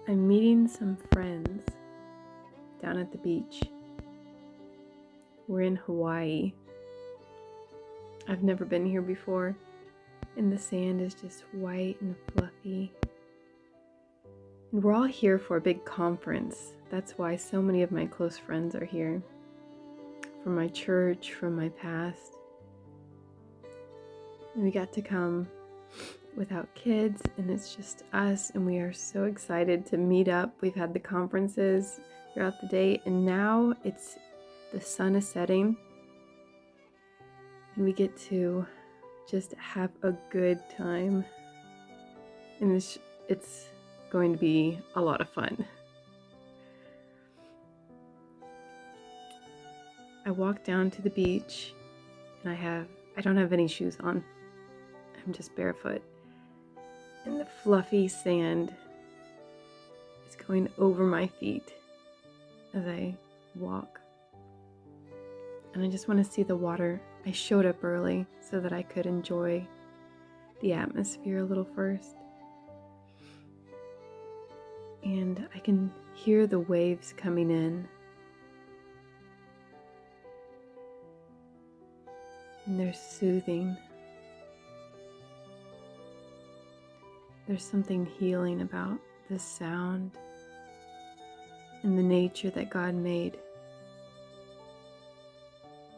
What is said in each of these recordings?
I'm meeting some friends down at the beach. We're in Hawaii. I've never been here before, and the sand is just white and fluffy. And we're all here for a big conference. That's why so many of my close friends are here. From my church, from my past. And we got to come without kids, and it's just us, and we are so excited to meet up. We've had the conferences throughout the day, and now the sun is setting, and we get to just have a good time. And it's going to be a lot of fun. I walk down to the beach, and I don't have any shoes on. I'm just barefoot. And the fluffy sand is going over my feet as I walk. And I just want to see the water. I showed up early so that I could enjoy the atmosphere a little first. And I can hear the waves coming in. And they're soothing. There's something healing about the sound and the nature that God made.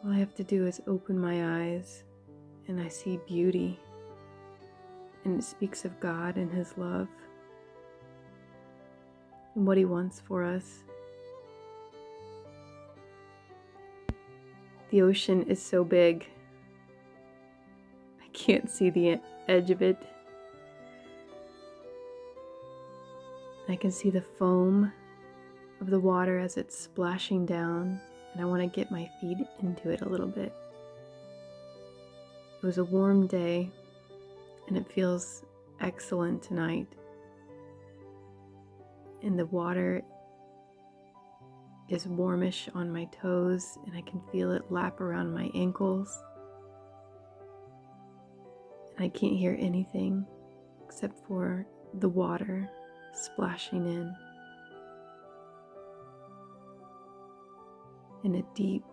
All I have to do is open my eyes and I see beauty, and it speaks of God and His love and what He wants for us. The ocean is so big, I can't see the edge of it. I can see the foam of the water as it's splashing down, and I want to get my feet into it a little bit. It was a warm day, and it feels excellent tonight. And the water is warmish on my toes, and I can feel it lap around my ankles. And I can't hear anything except for the water splashing in, and a deep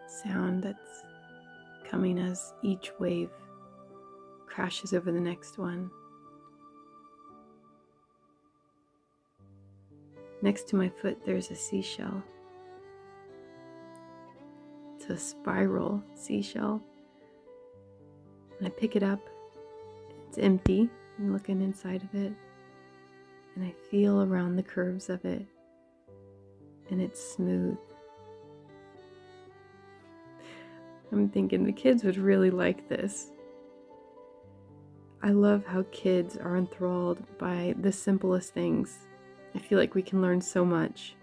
sound that's coming as each wave crashes over the next one. Next to my foot there's a seashell. It's a spiral seashell, and I pick it up. It's empty. I'm looking inside of it, and I feel around the curves of it, and it's smooth. I'm thinking the kids would really like this. I love how kids are enthralled by the simplest things. I feel like we can learn so much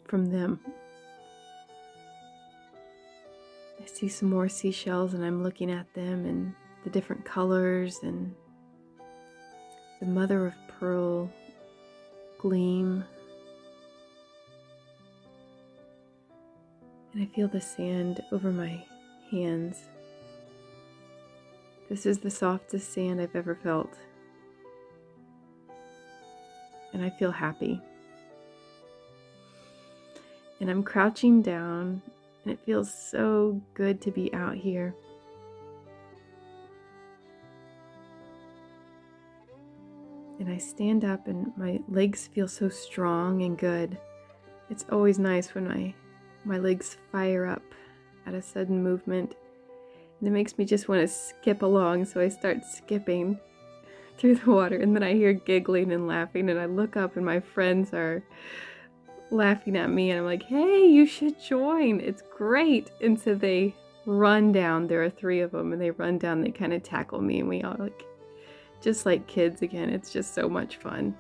from them. I see some more seashells, and I'm looking at them and the different colors and the mother of pearl gleam. And I feel the sand over my hands. This is the softest sand I've ever felt. And I feel happy. And I'm crouching down, and it feels so good to be out here. And I stand up, and my legs feel so strong and good. It's always nice when my legs fire up at a sudden movement. And it makes me just want to skip along, so I start skipping through the water. And then I hear giggling and laughing, and I look up, and my friends are laughing at me. And I'm like, hey, you should join. It's great. And so they run down. There are 3 of them, and they run down. They kind of tackle me, and we all just like kids again. It's just so much fun.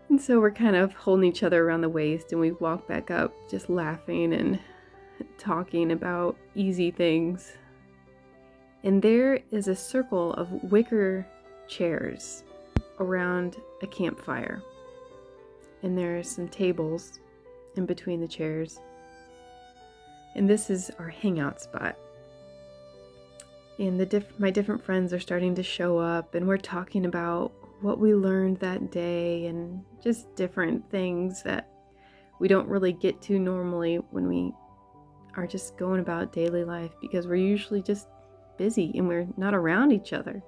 And so we're kind of holding each other around the waist, and we walk back up just laughing and talking about easy things. And there is a circle of wicker chairs around a campfire. And there are some tables in between the chairs. And this is our hangout spot. And my different friends are starting to show up, and we're talking about what we learned that day and just different things that we don't really get to normally when we are just going about daily life, because we're usually just busy and we're not around each other.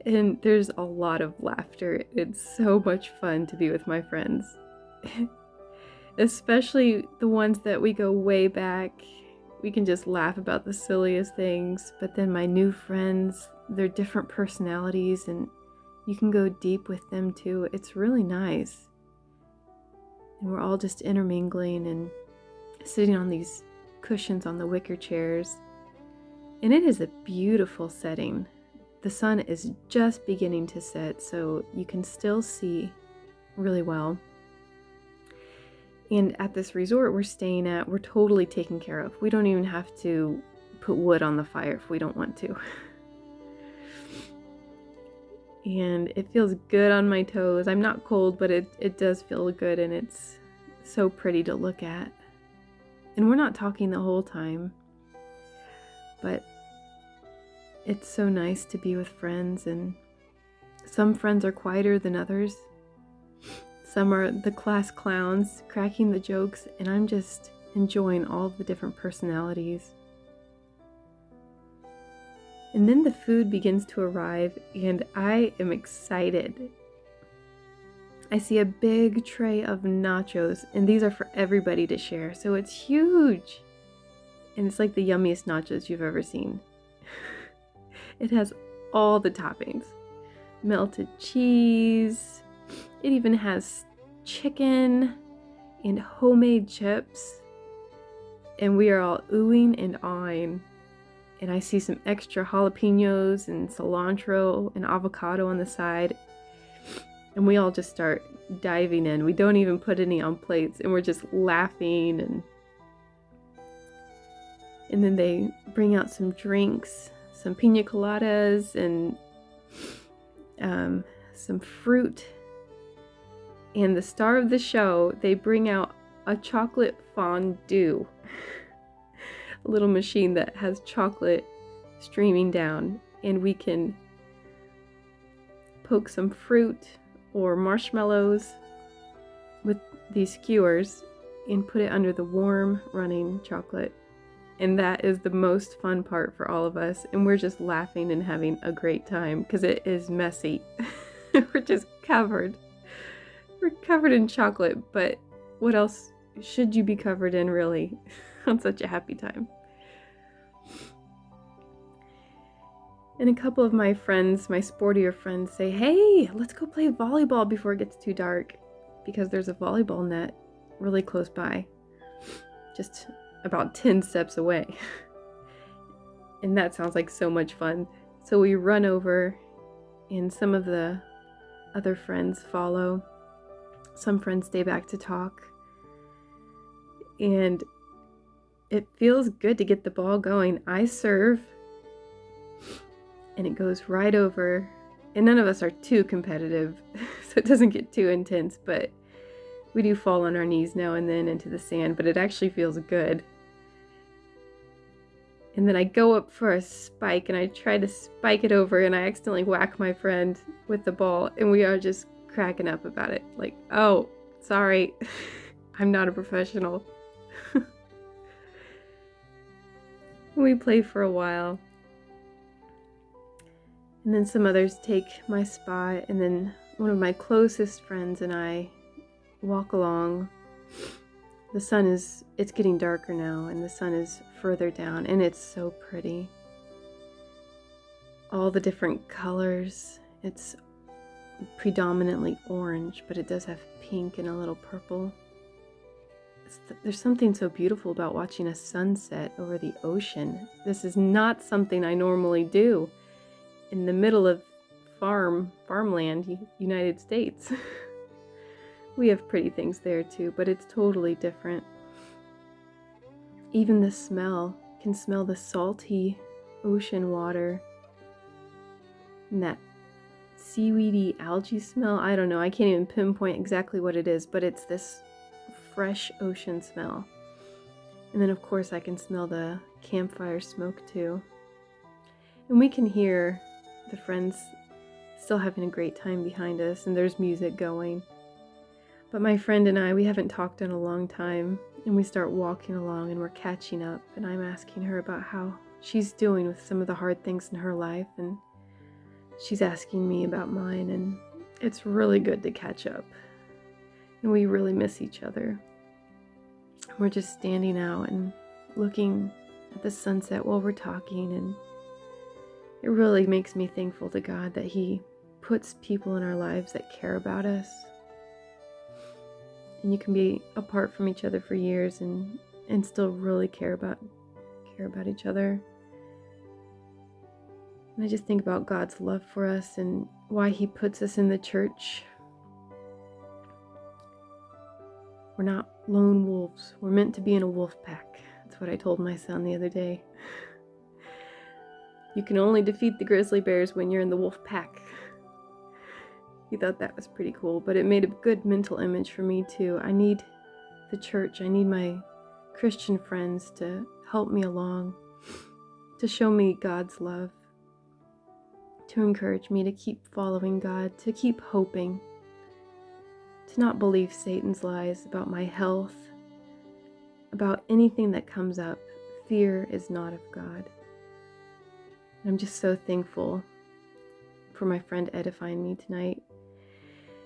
And there's a lot of laughter. It's so much fun to be with my friends. Especially the ones that we go way back. We can just laugh about the silliest things. But then my new friends, they're different personalities, and you can go deep with them too. It's really nice. And we're all just intermingling and sitting on these cushions on the wicker chairs. And it is a beautiful setting. The sun is just beginning to set, so you can still see really well. And at this resort we're staying at, we're totally taken care of. We don't even have to put wood on the fire if we don't want to. And it feels good on my toes. I'm not cold, but it does feel good, and it's so pretty to look at. And we're not talking the whole time, but it's so nice to be with friends, and some friends are quieter than others. Some are the class clowns, cracking the jokes, and I'm just enjoying all the different personalities. And then the food begins to arrive, and I am excited. I see a big tray of nachos, and these are for everybody to share, so it's huge. And it's like the yummiest nachos you've ever seen. It has all the toppings. Melted cheese. It even has chicken and homemade chips. And we are all oohing and awing. And I see some extra jalapenos and cilantro and avocado on the side. And we all just start diving in. We don't even put any on plates, and we're just laughing. And then they bring out some drinks, some pina coladas, and some fruit. And the star of the show, they bring out a chocolate fondue. A little machine that has chocolate streaming down, and we can poke some fruit or marshmallows with these skewers and put it under the warm running chocolate. And that is the most fun part for all of us, and we're just laughing and having a great time because it is messy. We're just covered. We're covered in chocolate, but what else should you be covered in, really, on such a happy time? And a couple of my friends, my sportier friends, say, hey, let's go play volleyball before it gets too dark, because there's a volleyball net really close by, just about 10 steps away. And that sounds like so much fun. So we run over, and some of the other friends follow. Some friends stay back to talk. And it feels good to get the ball going. I serve, and it goes right over, and none of us are too competitive, so it doesn't get too intense, but we do fall on our knees now and then into the sand, but it actually feels good. And then I go up for a spike, and I try to spike it over, and I accidentally whack my friend with the ball, and we are just cracking up about it. Like, oh, sorry, I'm not a professional. We play for a while. And then some others take my spot, and then one of my closest friends and I walk along. The sun it's getting darker now, and the sun is further down, and it's so pretty. All the different colors. It's predominantly orange, but it does have pink and a little purple. There's something so beautiful about watching a sunset over the ocean. This is not something I normally do in the middle of farmland, United States. We have pretty things there too, but it's totally different. Even the smell, can smell the salty ocean water and that seaweedy algae smell. I don't know, I can't even pinpoint exactly what it is, but it's this fresh ocean smell. And then of course I can smell the campfire smoke too. And we can hear the friends still having a great time behind us, and there's music going. But my friend and I, we haven't talked in a long time, and we start walking along and we're catching up, and I'm asking her about how she's doing with some of the hard things in her life, and she's asking me about mine, and it's really good to catch up. And we really miss each other. We're just standing out and looking at the sunset while we're talking, and it really makes me thankful to God that He puts people in our lives that care about us. And you can be apart from each other for years and still really care about each other. And I just think about God's love for us and why He puts us in the church. We're not lone wolves. We're meant to be in a wolf pack. That's what I told my son the other day. You can only defeat the grizzly bears when you're in the wolf pack. He thought that was pretty cool, but it made a good mental image for me too. I need the church. I need my Christian friends to help me along, to show me God's love, to encourage me to keep following God, to keep hoping, to not believe Satan's lies about my health, about anything that comes up. Fear is not of God. I'm just so thankful for my friend edifying me tonight.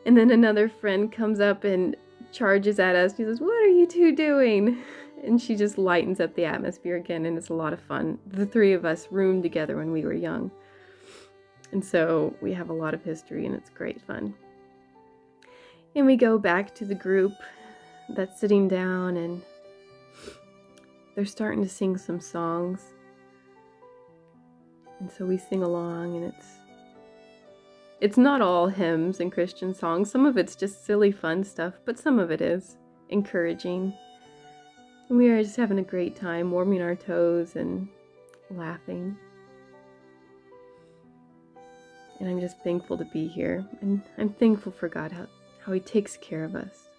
And then another friend comes up and charges at us. She says, "What are you two doing?" And she just lightens up the atmosphere again, and it's a lot of fun. The three of us roomed together when we were young. And so we have a lot of history, and it's great fun. And we go back to the group that's sitting down, and they're starting to sing some songs. And so we sing along, and it's not all hymns and Christian songs. Some of it's just silly, fun stuff, but some of it is encouraging. And we are just having a great time, warming our toes and laughing. And I'm just thankful to be here. And I'm thankful for God, how He takes care of us.